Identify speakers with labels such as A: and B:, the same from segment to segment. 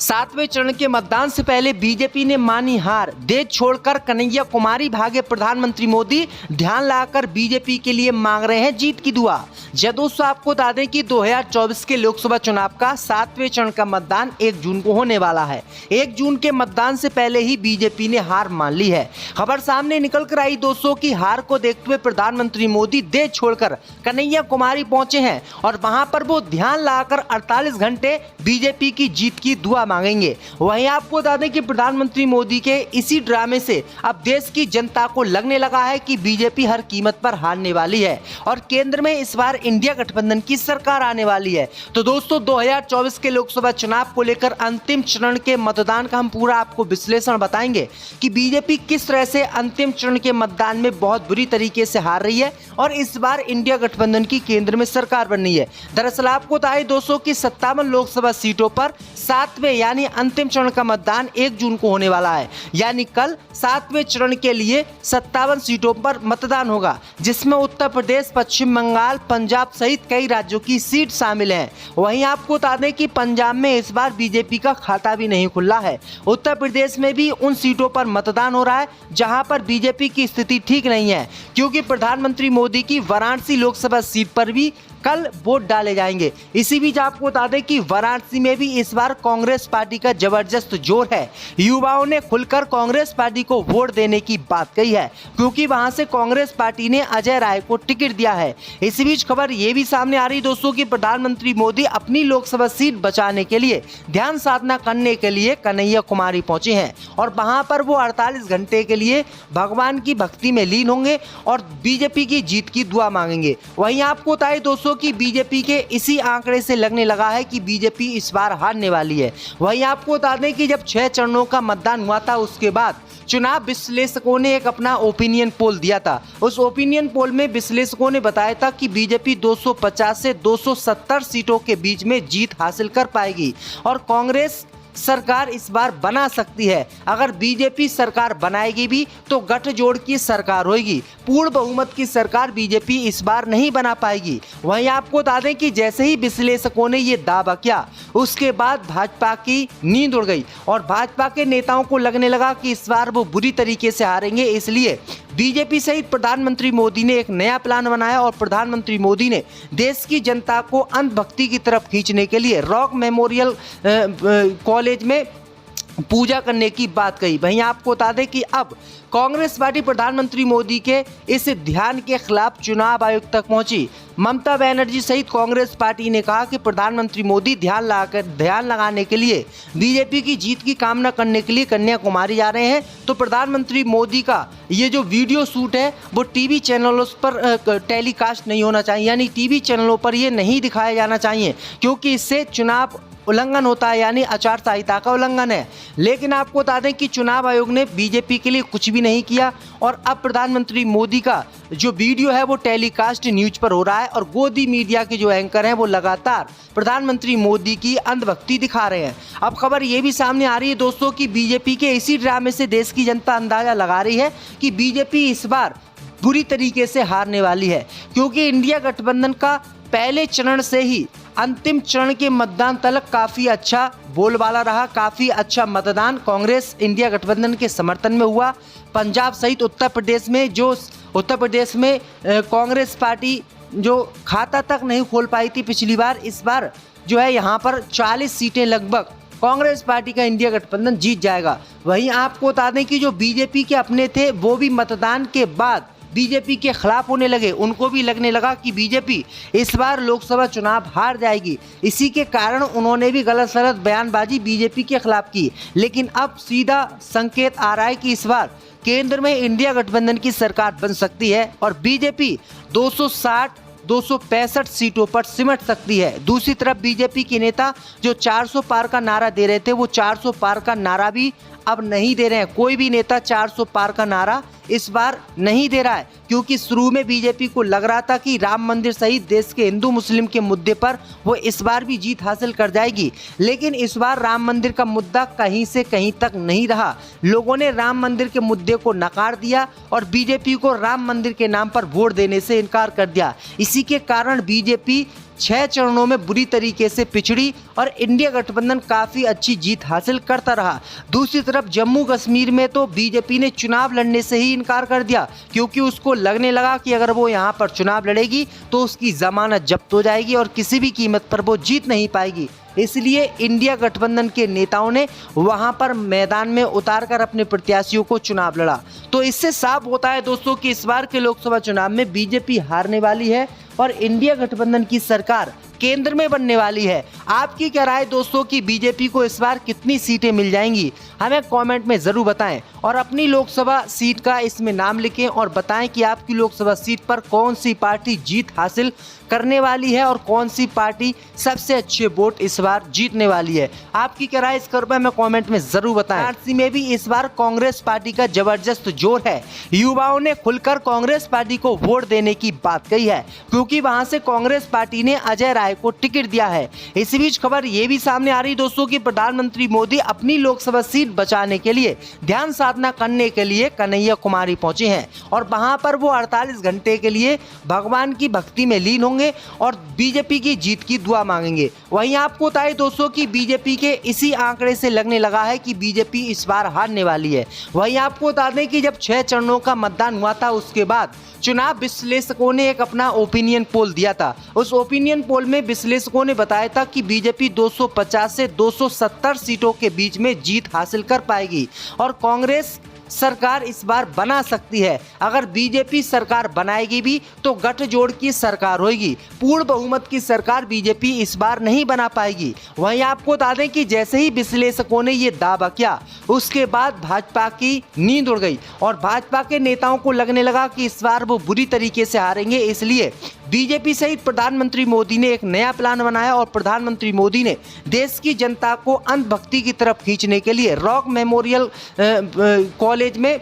A: सातवें चरण के मतदान से पहले बीजेपी ने मानी हार, देश छोड़कर कन्हैया कुमारी भागे प्रधानमंत्री मोदी, ध्यान लाकर बीजेपी के लिए मांग रहे हैं जीत की दुआ। दोस्तों आपको बता दें कि 2024 के लोकसभा चुनाव का सातवें चरण का मतदान 1 जून को होने वाला है। 1 जून के मतदान से पहले ही बीजेपी ने हार मान ली है। खबर सामने निकल कर आई दोस्तों की हार को देखते हुए प्रधानमंत्री मोदी देश छोड़कर कन्हैया कुमारी पहुंचे हैं और वहां पर वो ध्यान लाकर 48 घंटे बीजेपी की जीत की दुआ मांगेंगे। वहीं आपको बता दें कि प्रधानमंत्री मोदी के इसी ड्रामे से अब देश की जनता को लगने लगा है कि बीजेपी हर कीमत पर हारने वाली है और केंद्र में इस बार इंडिया गठबंधन की सरकार आने वाली है। तो दोस्तों 2024 के लोकसभा चुनाव को लेकर अंतिम चरण के मतदान का हम पूरा आपको विश्लेषण बताएंगे कि बीजेपी किस तरह से अंतिम चरण के मतदान में बहुत बुरी तरीके से हार रही है और इस बार इंडिया गठबंधन की केंद्र में सरकार बननी है। दरअसल आपको बताएं दोस्तों की 57 लोकसभा सीटों पर सातवें यानी अंतिम चरण का मतदान 1 जून को होने वाला है। यानी कल सातवें चरण के लिए 57 सीटों पर मतदान होगा, जिसमें उत्तर प्रदेश, पश्चिम बंगाल, पंजाब सहित कई राज्यों की सीट शामिल है। वहीं आपको बता दें कि पंजाब में इस बार बीजेपी का खाता भी नहीं खुला है। उत्तर प्रदेश में भी उन सीटों पर मतदान हो रहा है जहां पर बीजेपी की स्थिति ठीक नहीं है, क्योंकि प्रधानमंत्री मोदी की वाराणसी लोकसभा सीट पर भी कल वोट डाले जाएंगे। इसी बीच आपको बता दें कि वाराणसी में भी इस बार कांग्रेस पार्टी का जबरदस्त जोर है। युवाओं ने खुलकर कांग्रेस पार्टी को वोट देने की बात कही है, क्योंकि वहां से कांग्रेस पार्टी ने अजय राय को टिकट दिया है। इसी बीच खबर ये भी सामने आ रही दोस्तों कि प्रधानमंत्री मोदी अपनी लोकसभा सीट बचाने के लिए ध्यान साधना करने के लिए कन्हैया कुमारी पहुंचे हैं और वहां पर वो 48 घंटे के लिए भगवान की भक्ति में लीन होंगे और बीजेपी की जीत की दुआ मांगेंगे। वहीं आपको बताएं दोस्तों कि बीजेपी के इसी आंकड़े से लगने लगा है कि बीजेपी इस बार हारने वाली है। वहीं आपको बता दें कि जब 6 चरणों का मतदान हुआ था उसके बाद चुनाव विश्लेषकों ने एक अपना ओपिनियन पोल दिया था। उस ओपिनियन पोल में विश्लेषकों ने बताया था कि बीजेपी 250 से 270 सीटों के बीच में जीत हासिल कर पाएगी और कांग्रेस सरकार इस बार बना सकती है। अगर बीजेपी सरकार बनाएगी भी तो गठजोड़ की सरकार होगी, पूर्ण बहुमत की सरकार बीजेपी इस बार नहीं बना पाएगी। वहीं आपको बता दें कि जैसे ही विश्लेषकों ने ये दावा किया उसके बाद भाजपा की नींद उड़ गई और भाजपा के नेताओं को लगने लगा कि इस बार वो बुरी तरीके से हारेंगे। इसलिए बीजेपी सहित प्रधानमंत्री मोदी ने एक नया प्लान बनाया और प्रधानमंत्री मोदी ने देश की जनता को अंधभक्ति की तरफ खींचने के लिए रॉक मेमोरियल कॉलेज में पूजा करने की बात कही। वहीं आपको बता दें कि अब कांग्रेस पार्टी प्रधानमंत्री मोदी के इस ध्यान के खिलाफ चुनाव आयोग तक पहुंची। ममता बनर्जी सहित कांग्रेस पार्टी ने कहा कि प्रधानमंत्री मोदी ध्यान लगाने के लिए बीजेपी की जीत की कामना करने के लिए कन्याकुमारी जा रहे हैं। तो प्रधानमंत्री मोदी का ये जो वीडियो शूट है वो टीवी चैनलों पर टेलीकास्ट नहीं होना चाहिए, यानी टीवी चैनलों पर ये नहीं दिखाया जाना चाहिए, क्योंकि इससे चुनाव उल्लंघन होता है, यानी आचार संहिता का उल्लंघन है। लेकिन आपको बता दें कि चुनाव आयोग ने बीजेपी के लिए कुछ भी नहीं किया और अब प्रधानमंत्री मोदी का जो वीडियो है वो टेलीकास्ट न्यूज पर हो रहा है और गोदी मीडिया के जो एंकर हैं वो लगातार प्रधानमंत्री मोदी की अंधभक्ति दिखा रहे हैं। अब खबर ये भी सामने आ रही है दोस्तों कि बीजेपी के इसी ड्रामे से देश की जनता अंदाजा लगा रही है कि बीजेपी इस बार बुरी तरीके से हारने वाली है, क्योंकि इंडिया गठबंधन का पहले चरण से ही अंतिम चरण के मतदान तक काफ़ी अच्छा बोलबाला रहा। काफ़ी अच्छा मतदान कांग्रेस इंडिया गठबंधन के समर्थन में हुआ। पंजाब सहित उत्तर प्रदेश में कांग्रेस पार्टी जो खाता तक नहीं खोल पाई थी पिछली बार, इस बार जो है यहाँ पर 40 सीटें लगभग कांग्रेस पार्टी का इंडिया गठबंधन जीत जाएगा। वहीं आपको बता दें कि जो बीजेपी के अपने थे वो भी मतदान के बाद बीजेपी के खिलाफ होने लगे। उनको भी लगने लगा कि बीजेपी इस बार लोकसभा चुनाव हार जाएगी। इसी के कारण उन्होंने भी गलत सलत बयानबाजी बीजेपी के खिलाफ की। लेकिन अब सीधा संकेत आ रहा है कि इस बार केंद्र में इंडिया गठबंधन की सरकार बन सकती है और बीजेपी 265 सीटों पर सिमट सकती है। दूसरी तरफ बीजेपी के नेता जो 400 पार का नारा दे रहे थे वो 400 पार का नारा भी अब नहीं दे रहे हैं। कोई भी नेता 400 पार का नारा इस बार नहीं दे रहा है, क्योंकि शुरू में बीजेपी को लग रहा था कि राम मंदिर सहित देश के हिंदू मुस्लिम के मुद्दे पर वो इस बार भी जीत हासिल कर जाएगी। लेकिन इस बार राम मंदिर का मुद्दा कहीं से कहीं तक नहीं रहा। लोगों ने राम मंदिर के मुद्दे को नकार दिया और बीजेपी को राम मंदिर के नाम पर वोट देने से इनकार कर दिया। इसी के कारण बीजेपी 6 चरणों में बुरी तरीके से पिछड़ी और इंडिया गठबंधन काफ़ी अच्छी जीत हासिल करता रहा। दूसरी तरफ जम्मू कश्मीर में तो बीजेपी ने चुनाव लड़ने से ही इनकार कर दिया, क्योंकि उसको लगने लगा कि अगर वो यहाँ पर चुनाव लड़ेगी तो उसकी जमानत जब्त हो जाएगी और किसी भी कीमत पर वो जीत नहीं पाएगी। इसलिए इंडिया गठबंधन के नेताओं ने वहां पर मैदान में उतारकर अपने प्रत्याशियों को चुनाव लड़ा। तो इससे साफ होता है दोस्तों कि इस बार के लोकसभा चुनाव में बीजेपी हारने वाली है और इंडिया गठबंधन की सरकार केंद्र में बनने वाली है। आपकी क्या राय दोस्तों कि बीजेपी को इस बार कितनी सीटें मिल जाएंगी, हमें कमेंट में ज़रूर बताएं और अपनी लोकसभा सीट का इसमें नाम लिखें और बताएं कि आपकी लोकसभा सीट पर कौन सी पार्टी जीत हासिल करने वाली है और कौन सी पार्टी सबसे अच्छे वोट इस बार जीतने वाली है। आपकी क्या राय इस पर हमें कमेंट में ज़रूर बताएं। वाराणसी में भी इस बार कांग्रेस पार्टी का जबरदस्त जोर है। युवाओं ने खुलकर कांग्रेस पार्टी को वोट देने की बात कही है, क्योंकि वहां से कांग्रेस पार्टी ने अजय राय को टिकट दिया है। इसी बीच खबर ये भी सामने आ रही दोस्तों कि प्रधानमंत्री मोदी अपनी लोकसभा सीट बचाने के लिए ध्यान साधना करने के लिए कन्हैया कुमारी पहुंचे हैं और वहां पर वो 48 घंटे के लिए भगवान की भक्ति में लीन होंगे और बीजेपी की जीत की दुआ मांगेंगे। वहीं आपको बताए दोस्तों कि बीजेपी के इसी आंकड़े से लगने लगा है कि बीजेपी इस बार हारने वाली है। वहीं आपको बता दें कि जब 6 चरणों का मतदान हुआ था उसके बाद चुनाव विश्लेषकों ने एक अपना ओपिनियन पोल दिया था। उस ओपिनियन पोल में विश्लेषकों ने बताया था कि बीजेपी 250 से 270 सीटों के बीच में जीत हासिल कर पाएगी और कांग्रेस सरकार इस बार बना सकती है। अगर बीजेपी सरकार बनाएगी भी तो गठजोड़ की सरकार होगी, पूर्ण बहुमत की सरकार बीजेपी इस बार नहीं बना पाएगी। वहीं आपको बता दें कि जैसे ही विश्लेषकों ने ये दावा किया उसके बाद भाजपा की नींद उड़ गई और भाजपा के नेताओं को लगने लगा कि इस बार वो बुरी तरीके से हारेंगे। इसलिए बीजेपी सहित प्रधानमंत्री मोदी ने एक नया प्लान बनाया और प्रधानमंत्री मोदी ने देश की जनता को अंधभक्ति की तरफ खींचने के लिए रॉक मेमोरियल कॉलेज में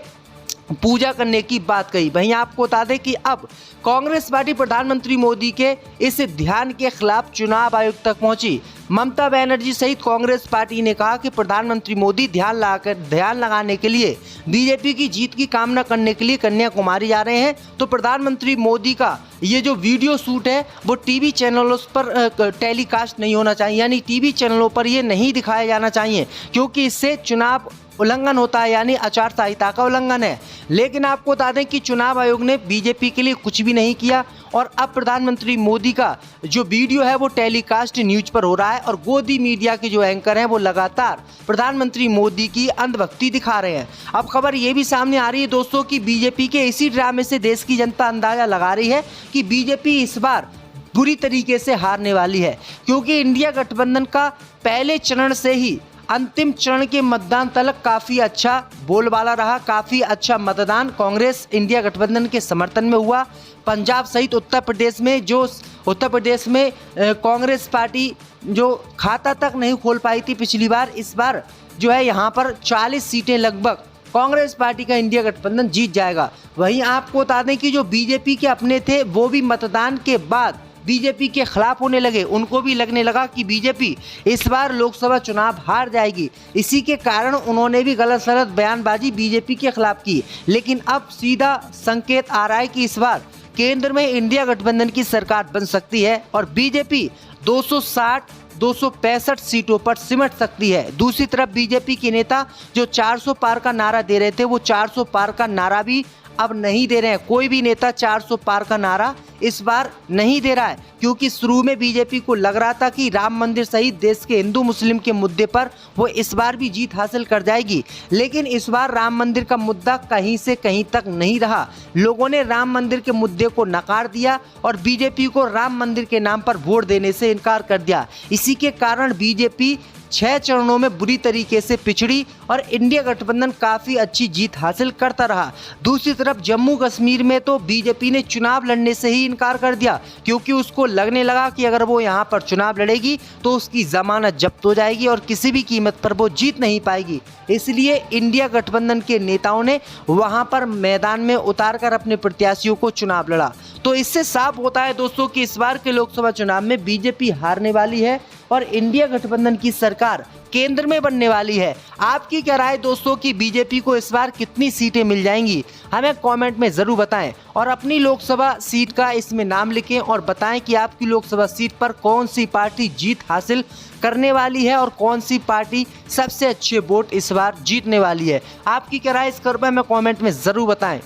A: पूजा करने की बात कही। वहीं आपको बता दें कि अब कांग्रेस पार्टी प्रधानमंत्री मोदी के इस ध्यान के खिलाफ चुनाव आयोग तक पहुंची। ममता बनर्जी सहित कांग्रेस पार्टी ने कहा कि प्रधानमंत्री मोदी ध्यान लगाने के लिए बीजेपी की जीत की कामना करने के लिए कन्याकुमारी जा रहे हैं। तो प्रधानमंत्री मोदी का ये जो वीडियो शूट है वो टीवी चैनलों पर टेलीकास्ट नहीं होना चाहिए, यानी टीवी चैनलों पर ये नहीं दिखाया जाना चाहिए, क्योंकि इससे चुनाव उल्लंघन होता है, यानी आचार संहिता का उल्लंघन है। लेकिन आपको बता दें कि चुनाव आयोग ने बीजेपी के लिए कुछ भी नहीं किया और अब प्रधानमंत्री मोदी का जो वीडियो है वो टेलीकास्ट न्यूज पर हो रहा है और गोदी मीडिया के जो एंकर हैं वो लगातार प्रधानमंत्री मोदी की अंधभक्ति दिखा रहे हैं। अब खबर ये भी सामने आ रही है दोस्तों कि बीजेपी के इसी ड्रामे से देश की जनता अंदाजा लगा रही है कि बीजेपी इस बार बुरी तरीके से हारने वाली है, क्योंकि इंडिया गठबंधन का पहले चरण से ही अंतिम चरण के मतदान तक काफ़ी अच्छा बोलबाला रहा। काफ़ी अच्छा मतदान कांग्रेस इंडिया गठबंधन के समर्थन में हुआ। पंजाब सहित उत्तर प्रदेश में कांग्रेस पार्टी जो खाता तक नहीं खोल पाई थी पिछली बार, इस बार जो है यहाँ पर 40 सीटें लगभग कांग्रेस पार्टी का इंडिया गठबंधन जीत जाएगा। वहीं आपको बता दें कि जो बीजेपी के अपने थे वो भी मतदान के बाद बीजेपी के खिलाफ होने लगे। उनको भी लगने लगा कि बीजेपी इस बार लोकसभा चुनाव हार जाएगी। इसी के कारण उन्होंने भी गलत सलत बयानबाजी बीजेपी के खिलाफ की। लेकिन अब सीधा संकेत आ रहा है कि इस बार केंद्र में इंडिया गठबंधन की सरकार बन सकती है और बीजेपी 265 सीटों पर सिमट सकती है। दूसरी तरफ बीजेपी के नेता जो 400 पार का नारा दे रहे थे वो 400 पार का नारा भी अब नहीं दे रहे हैं। कोई भी नेता 400 पार का नारा इस बार नहीं दे रहा है, क्योंकि शुरू में बीजेपी को लग रहा था कि राम मंदिर सहित देश के हिंदू मुस्लिम के मुद्दे पर वो इस बार भी जीत हासिल कर जाएगी। लेकिन इस बार राम मंदिर का मुद्दा कहीं से कहीं तक नहीं रहा। लोगों ने राम मंदिर के मुद्दे को नकार दिया और बीजेपी को राम मंदिर के नाम पर वोट देने से इनकार कर दिया। इसी के कारण बीजेपी 6 चरणों में बुरी तरीके से पिछड़ी और इंडिया गठबंधन काफ़ी अच्छी जीत हासिल करता रहा। दूसरी तरफ जम्मू कश्मीर में तो बीजेपी ने चुनाव लड़ने से ही इनकार कर दिया, क्योंकि उसको लगने लगा कि अगर वो यहाँ पर चुनाव लड़ेगी तो उसकी जमानत जब्त हो जाएगी और किसी भी कीमत पर वो जीत नहीं पाएगी। इसलिए इंडिया गठबंधन के नेताओं ने वहाँ पर मैदान में उतारकर अपने प्रत्याशियों को चुनाव लड़ा। तो इससे साफ होता है दोस्तों कि इस बार के लोकसभा चुनाव में बीजेपी हारने वाली है और इंडिया गठबंधन की सरकार केंद्र में बनने वाली है। आपकी क्या राय दोस्तों कि बीजेपी को इस बार कितनी सीटें मिल जाएंगी, हमें कमेंट में जरूर बताएं और अपनी लोकसभा सीट का इसमें नाम लिखें और बताएं कि आपकी लोकसभा सीट पर कौन सी पार्टी जीत हासिल करने वाली है और कौन सी पार्टी सबसे अच्छे वोट इस बार जीतने वाली है। आपकी क्या राय इस पर हमें कमेंट में जरूर बताएं।